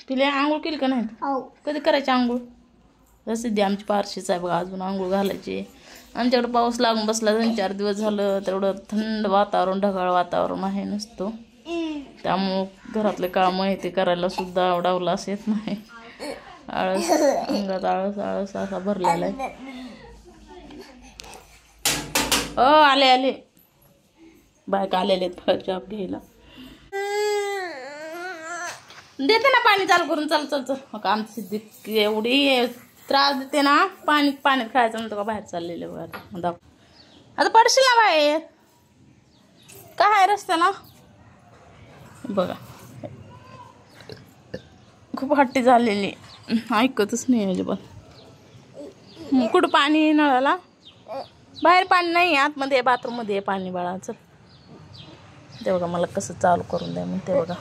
पिले आंघोळ केली का नाही? हो. कधी करायची आंघोळ? रसिद्धी आमची पारशीच आहे बघा, अजून आंघोळ घालायची. आमच्याकडे पाऊस लागून बसला 2-4 दिवस झालं. तेवढं थंड वातावरण, ढगाळ वातावरण आहे नुसतं. त्यामुळं घरातले काम आहे ते करायला सुद्धा डावलास येत नाही. आळस, अंगात आळस आळस असा भरलेला आहे. आले आले बायका आलेले जॉब घ्यायला. देते ना पाणी चालू करून. चल चल चल. मग आमची सिद्धी एवढी त्रास देते ना. पाण्यात खायचं म्हणतो का बाहेर चाललेलं बघा. आता पडशील ना बाहेर. काय आहे रस्त्याला बघा. खूप हट्टी झालेली, ऐकतच नाही अजिबात. कुठं पाणी नळाला? बाहेर पाणी नाही, आतमध्ये बाथरूम मध्ये पाणी बाळा. चल ते बघा मला कसं चालू करून द्या म्हणते बघा.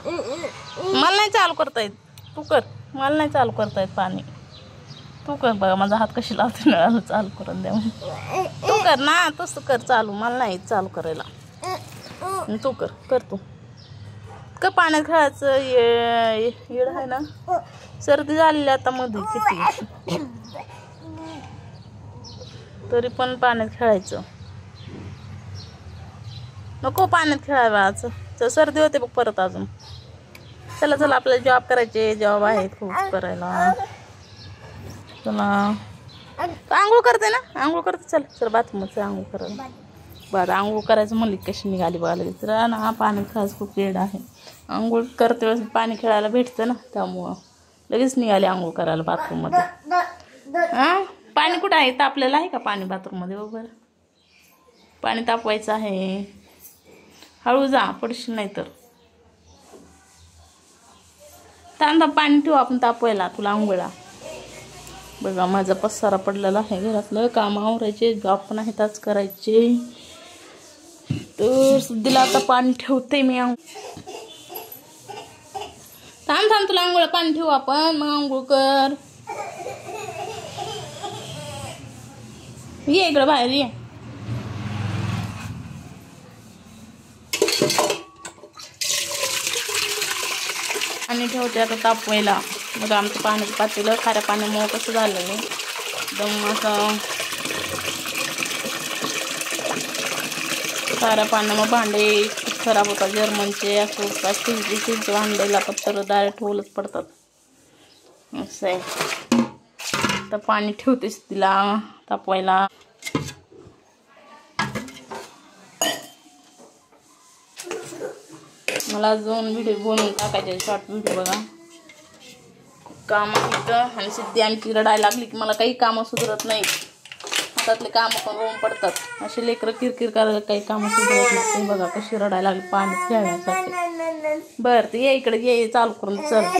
मला नाही चालू करता येत, तू कर. मला नाही चालू करता येत पाणी, तू कर. बघा माझा हात कशी लावते नळाला चालू करून द्या म्हणून. तू कर ना, तसं कर चालू. मला नाही चालू करायला. तू कर कर तू. का पाण्यात खेळायचं येड आहे ना. सर्दी झालेली आता मध्ये किती, तरी पण पाण्यात खेळायचं नको. पाण्यात खेळायचं सर्दी होते बघ परत अजून. चला चला आपल्याला जॉब करायचे, जॉब आहेत खूप करायला. चला आंघोळ करते ना, आंघोळ करते. चल चल बाथरूमच आंघोळ करायला. बरं आंघोळ करायचं म्हणली कशी निघाली बघा लगेच. तर ना पाण्यात खेळायचं खूप वेळ आहे. आंघोळ करते वेळेस पाणी खेळायला भेटतं ना, त्यामुळं लगेच निघाली आंघोळ करायला बाथरूममध्ये. हां पाणी कुठं आहे? तापलेलं आहे का पाणी बाथरूममध्ये? बरोबर पाणी तापवायचं आहे. हळू जा, पडशील नाही तर. तांदा पाणी ठेवू आपण तापवायला तुला आंघोळा. बघा माझा पसारा पडलेला आहे घरातलं. काम आवरायचे, जॉब पण आहे त्याच करायचे. तर सुद्धीला आता पाणी ठेवते मी. थांब थांब, तुला आंघोळा पाणी ठेवू आपण, मग आंघोळ कर. ये इकडं बाहेर ये. पाणी ठेवते आता तापवायला. मग आमचं पाण्याचं पातेलं खाऱ्या पाण्यामुळं कसं झालं नाही एकदम असं. खाऱ्या पाण्यामुळे भांडे खराब होतात जर्मनचे. असं स्टीलचे भांडेला पत्तर डायरेक्ट होलच पडतात. असं आहे. तर पाणी ठेवतेस तिला तापवायला. मला अजून व्हिडिओ बनवून टाकायचे, शॉर्ट व्हिडिओ बघा. काम आहे आणि सिद्धी आमची रडायला लागली की मला काही कामं सुधरत नाही. हातातले कामं पण रोवून पडतात. असे लेकरं किरकिर करायला काही कामं सुधरत नाही. बघा कशी रडायला लागली पाणी खेळण्यासाठी. बरं ते ये इकडे ये चालू करून चल.